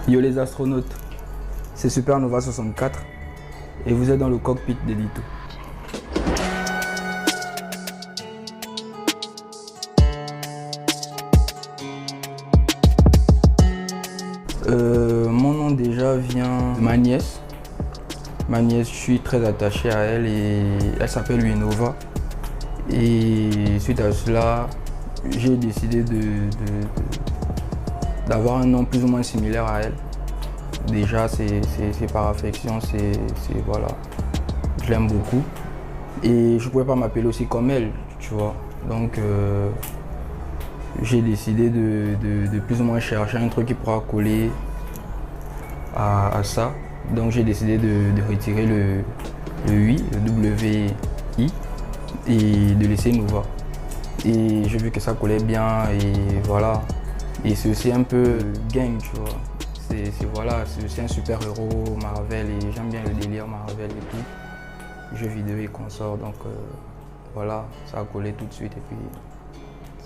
Yo les astronautes, c'est Supernova 64 et vous êtes dans le cockpit d'Edito. Mon nom déjà vient de ma nièce. Ma nièce, je suis très attaché à elle et elle s'appelle Uenova. Et suite à cela, j'ai décidé d'avoir un nom plus ou moins similaire à elle. Déjà, c'est par affection, voilà, je l'aime beaucoup. Et je ne pouvais pas m'appeler aussi comme elle, tu vois. Donc, j'ai décidé de plus ou moins chercher un truc qui pourra coller à ça. Donc, j'ai décidé de retirer le UI, le WI, et de laisser Nova. Et j'ai vu que ça collait bien et voilà. Et c'est aussi un peu gang, tu vois. C'est aussi un super héros Marvel et j'aime bien le délire Marvel et tout. Jeux vidéo et consorts, donc voilà, ça a collé tout de suite et puis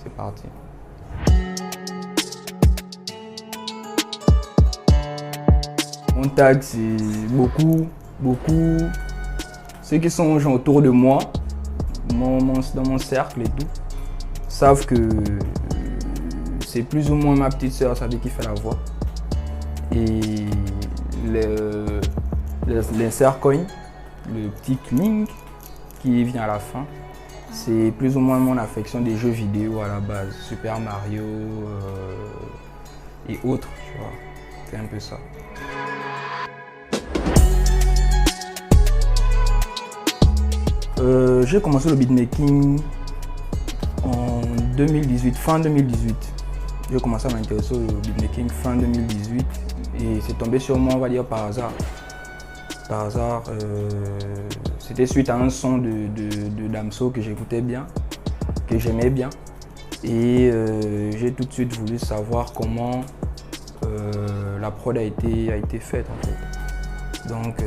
c'est parti. Mon tag, c'est beaucoup, ceux qui sont genre autour de moi, dans mon cercle et tout, savent que c'est plus ou moins ma petite sœur, ça veut qui fait la voix. Et l'insert coin, le petit cling qui vient à la fin, c'est plus ou moins mon affection des jeux vidéo à la base, Super Mario et autres, tu vois, c'est un peu ça. J'ai commencé le beatmaking en 2018, fin 2018. J'ai commencé à m'intéresser au beatmaking fin 2018 et c'est tombé sur moi, on va dire, par hasard. Par hasard, c'était suite à un son de Damso que j'écoutais bien, que j'aimais bien. Et j'ai tout de suite voulu savoir comment la prod a été faite en fait. Donc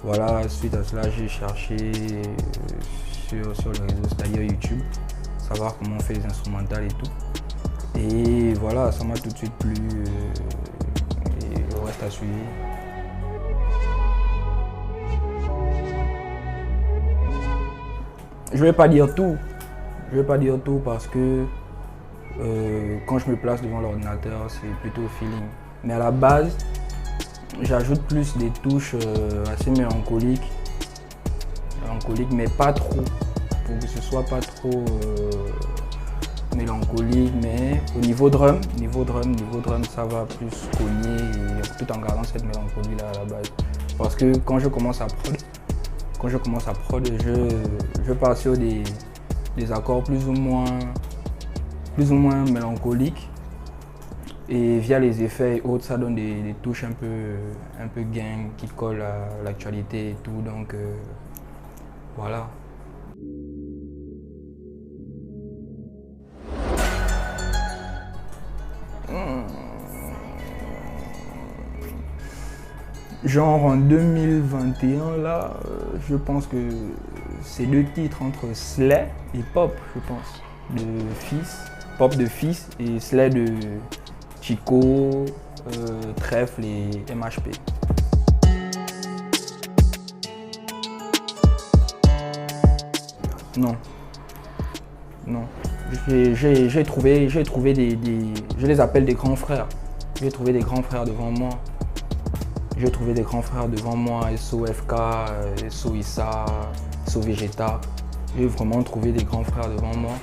voilà, suite à cela, j'ai cherché sur le réseau, c'est-à-dire YouTube, savoir comment on fait les instrumentales et tout. Et voilà, ça m'a tout de suite plu et le reste a suivi. Je vais pas dire tout. Je vais pas dire tout parce que quand je me place devant l'ordinateur, c'est plutôt au feeling. Mais à la base, j'ajoute plus des touches assez mélancoliques, mais pas trop, pour que ce soit pas trop mélancolique, mais au niveau drum, ça va plus cogner tout en gardant cette mélancolie là à la base. Parce que quand je commence à prod, je pars sur des accords plus ou moins mélancoliques. Et via les effets et autres, ça donne des touches un peu gang qui collent à l'actualité et tout. Donc voilà. Genre en 2021 là, je pense que c'est deux titres entre Slay et Pop, je pense, de Fils, Pop de Fils et Slay de Chico, Trèfle et MHP. Non. J'ai trouvé je les appelle des grands frères. J'ai trouvé des grands frères devant moi. SOFK, SO Issa, SO Vegeta. J'ai vraiment trouvé des grands frères devant moi.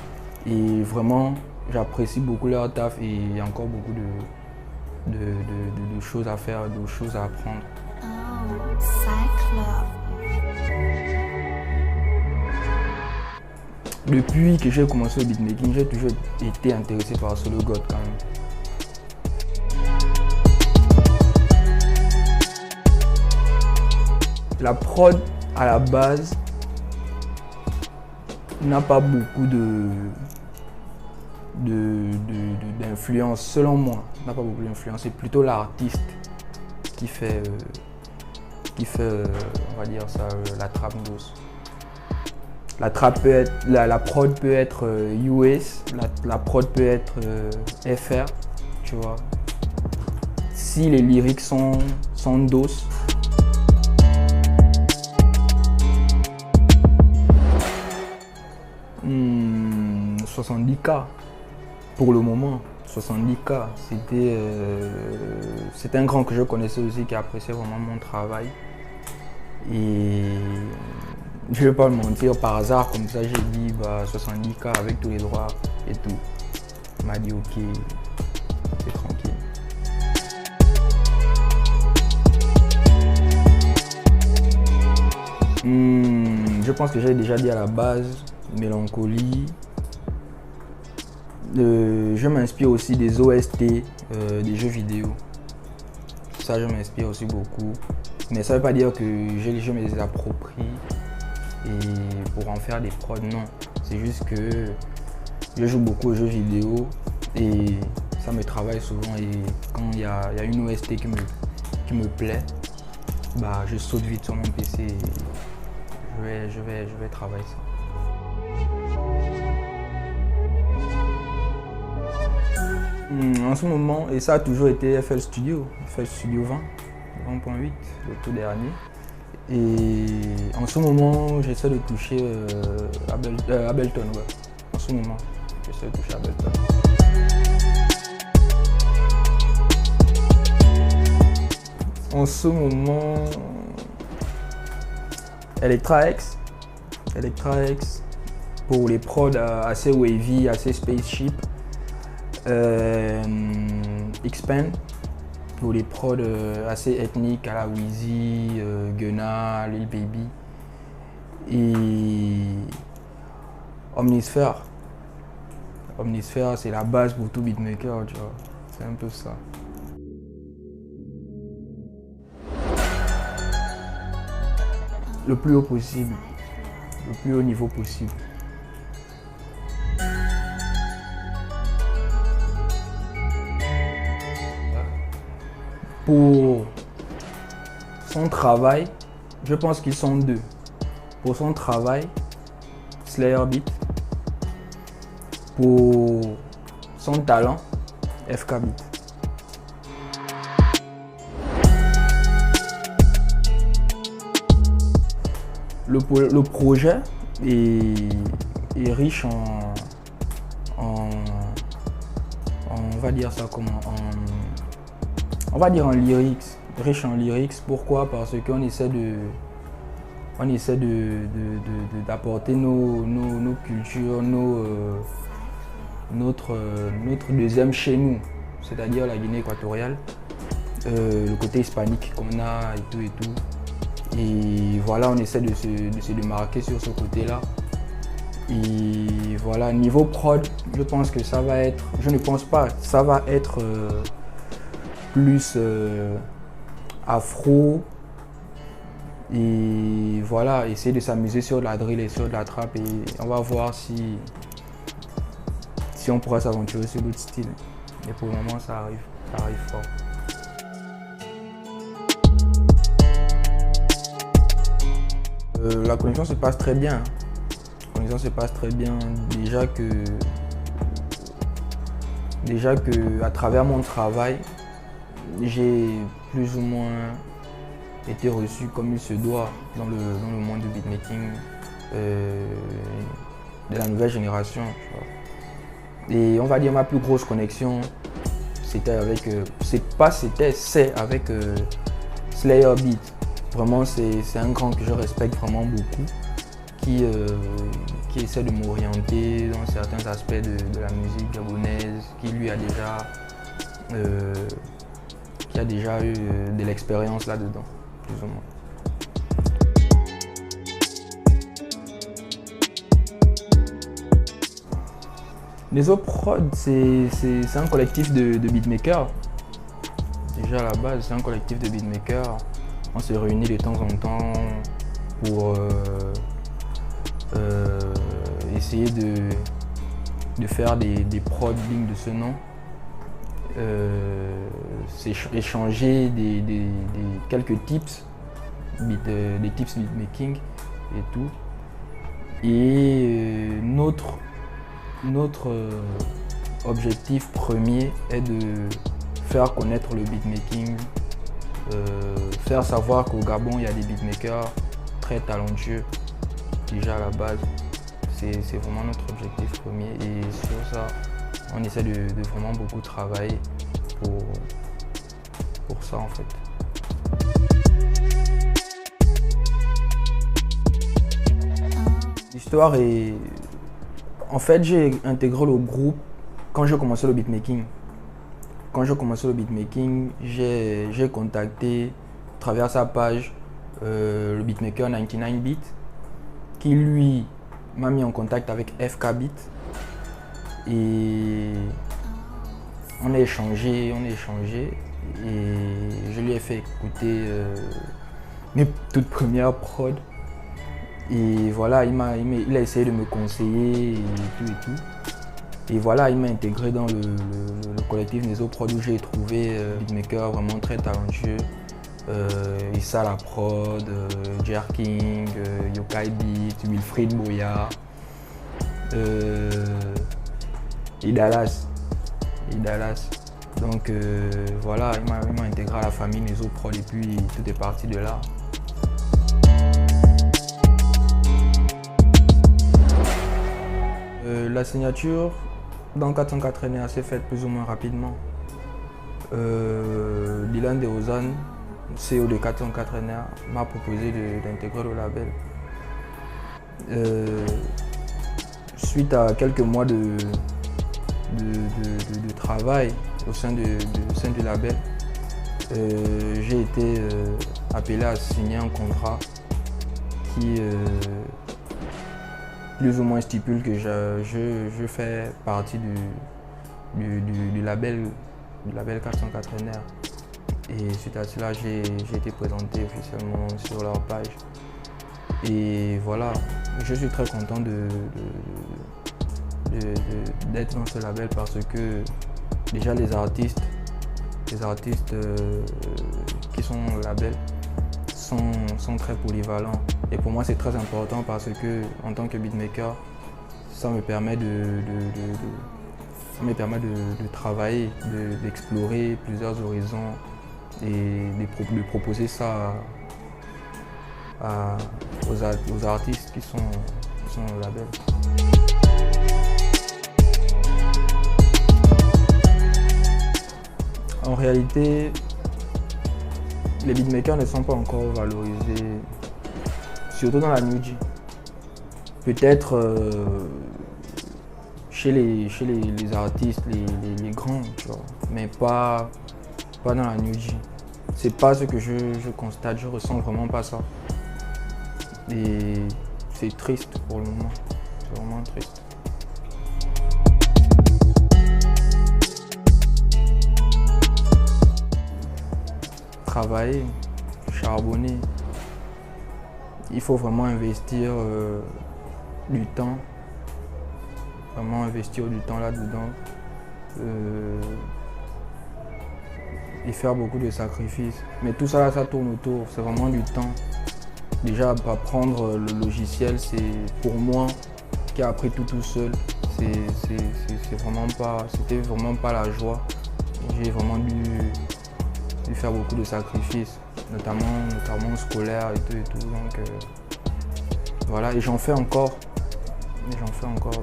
Et vraiment, j'apprécie beaucoup leur taf et il y a encore beaucoup de choses à faire, de choses à apprendre. Oh, Cyclope. Depuis que j'ai commencé le beatmaking, j'ai toujours été intéressé par Solo God quand même. La prod à la base n'a pas beaucoup d'influence, selon moi, n'a pas beaucoup d'influence. C'est plutôt l'artiste qui fait, on va dire ça, la trappe douce. La prod peut être US, la prod peut être FR, tu vois. si les lyrics sont dos. 70K pour le moment. 70K, c'était un grand que je connaissais aussi qui appréciait vraiment mon travail. Et je ne vais pas le mentir, par hasard comme ça j'ai dit 70K avec tous les droits et tout. Il m'a dit ok, c'est tranquille. Je pense que j'ai déjà dit à la base, mélancolie. Je m'inspire aussi des OST, des jeux vidéo. Ça, je m'inspire aussi beaucoup. Mais ça ne veut pas dire que je me les approprie et pour en faire des prods, non. C'est juste que je joue beaucoup aux jeux vidéo et ça me travaille souvent. Et quand il y a une OST qui me plaît, je saute vite sur mon PC et je vais travailler ça. En ce moment, et ça a toujours été FL Studio 20.8, le tout dernier. Et en ce moment, j'essaie de toucher Ableton. Ouais. En ce moment, j'essaie de toucher Ableton. En ce moment, Electra X pour les prods assez wavy, assez spaceship. Expand pour les prods assez ethniques à la Wheezy, Gunna, Lil Baby. Et Omnisphere, c'est la base pour tout beatmaker, tu vois. C'est un peu ça. Le plus haut possible, le plus haut niveau possible. Pour son travail, je pense qu'ils sont deux. Pour son travail, Slayer Beat. Pour son talent, FK Beat. Le projet est riche on va dire ça comment, on va dire en lyrics, riche en lyrics. Pourquoi? Parce qu'on essaie d'apporter nos cultures, notre deuxième chez nous, c'est-à-dire la Guinée équatoriale, le côté hispanique qu'on a et tout. Et voilà, on essaie de se démarquer sur ce côté-là. Et voilà, niveau prod, je pense que ça va être, je ne pense pas, ça va être plus afro. Et voilà, essayer de s'amuser sur de la drill et sur de la trap. Et on va voir si on pourra s'aventurer sur d'autres styles. Et pour le moment, ça arrive fort. La connexion se passe très bien. Déjà que à travers mon travail, j'ai plus ou moins été reçu comme il se doit dans le monde du beatmaking de la nouvelle génération. Et on va dire ma plus grosse connexion, c'est avec Slayer Beat. Vraiment, c'est un grand que je respecte vraiment beaucoup, qui essaie de m'orienter dans certains aspects de la musique gabonaise, qui lui a déjà eu de l'expérience là-dedans, plus ou moins. Les autres prods, c'est un collectif de beatmakers. Déjà à la base, c'est un collectif de beatmakers. On se réunit de temps en temps pour essayer de faire des prods dignes de ce nom. C'est échanger quelques tips, des tips beatmaking et tout. Et notre objectif premier est de faire connaître le beatmaking, faire savoir qu'au Gabon, il y a des beatmakers très talentueux, déjà à la base. C'est vraiment notre objectif premier et sur ça, on essaie de vraiment beaucoup travailler pour ça en fait. L'histoire est... En fait, j'ai intégré le groupe quand j'ai commencé le beatmaking. Quand j'ai commencé le beatmaking, j'ai contacté à travers sa page le beatmaker 99 Beat qui lui m'a mis en contact avec FK Beat et on a échangé et je lui ai fait écouter mes toutes premières prods et voilà, il a essayé de me conseiller et tout. Et voilà, il m'a intégré dans le collectif Nezo Prod où j'ai trouvé beatmakers vraiment très talentueux. Issa La Prod, Jerking, Yokai Beat, Wilfried Boya et Dallas. Donc voilà, il m'a intégré à la famille Nezo Prod et puis tout est parti de là. La signature dans 404 NA s'est faite plus ou moins rapidement. Dylan DeRozan, CEO de 404 NA, m'a proposé d'intégrer le label. Suite à quelques mois de travail au sein du label, j'ai été appelé à signer un contrat qui plus ou moins stipule que je fais partie du label 404 NR. Et suite à cela, j'ai été présenté officiellement sur leur page. Et voilà, je suis très content d'être dans ce label parce que déjà les artistes qui sont au label sont très polyvalents. Et pour moi, c'est très important parce que en tant que beatmaker, ça me permet de travailler, d'explorer plusieurs horizons et de proposer ça aux artistes qui sont au label. En réalité, les beatmakers ne sont pas encore valorisés, surtout dans la New G. Peut-être chez les artistes, les grands, tu vois, mais pas dans la New G. C'est pas ce que je constate, je ressens vraiment pas ça. Et c'est triste pour le moment, c'est vraiment triste. Travailler, charbonner, il faut vraiment investir du temps, là-dedans et faire beaucoup de sacrifices. Mais tout ça, ça tourne autour, c'est vraiment du temps. Déjà, apprendre le logiciel, c'est pour moi qui a appris tout seul, c'était vraiment pas la joie. J'ai vraiment dû faire beaucoup de sacrifices, notamment scolaires et tout. Donc voilà, et j'en fais encore.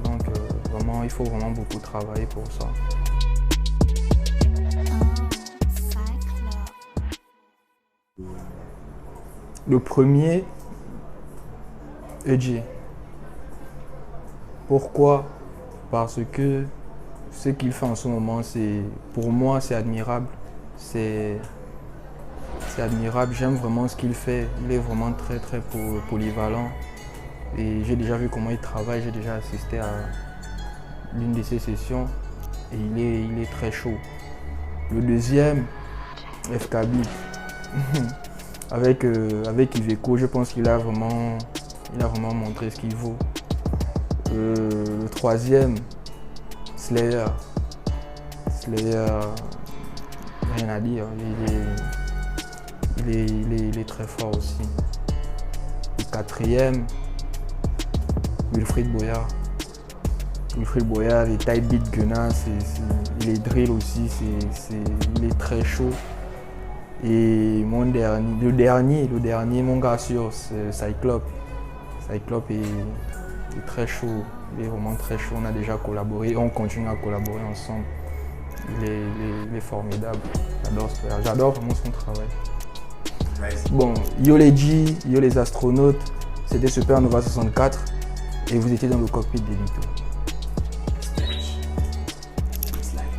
Donc vraiment, il faut vraiment beaucoup travailler pour ça. Le premier, EJ. Pourquoi? Parce que ce qu'il fait en ce moment, pour moi, c'est admirable. C'est admirable, j'aime vraiment ce qu'il fait. Il est vraiment très polyvalent. Et j'ai déjà vu comment il travaille, j'ai déjà assisté à l'une de ses sessions et il est très chaud. Le deuxième, FK Beat. avec Iveco, je pense qu'il a vraiment montré ce qu'il vaut. Le troisième, Slayer. Rien à dire, il est très fort aussi. Le quatrième, Wilfried Boya. Wilfried Boyard et Type Beat Gunna, les drills aussi, il est très chaud. Et le dernier, mon gars sûr, c'est Cyclope. Cyclope est très chaud, il est vraiment très chaud. On a déjà collaboré, on continue à collaborer ensemble. Il est formidable, j'adore ce frère, j'adore vraiment son travail. Bon, yo les G, yo les astronautes, c'était Supernova 64 et vous étiez dans le cockpit d'Elito. It's like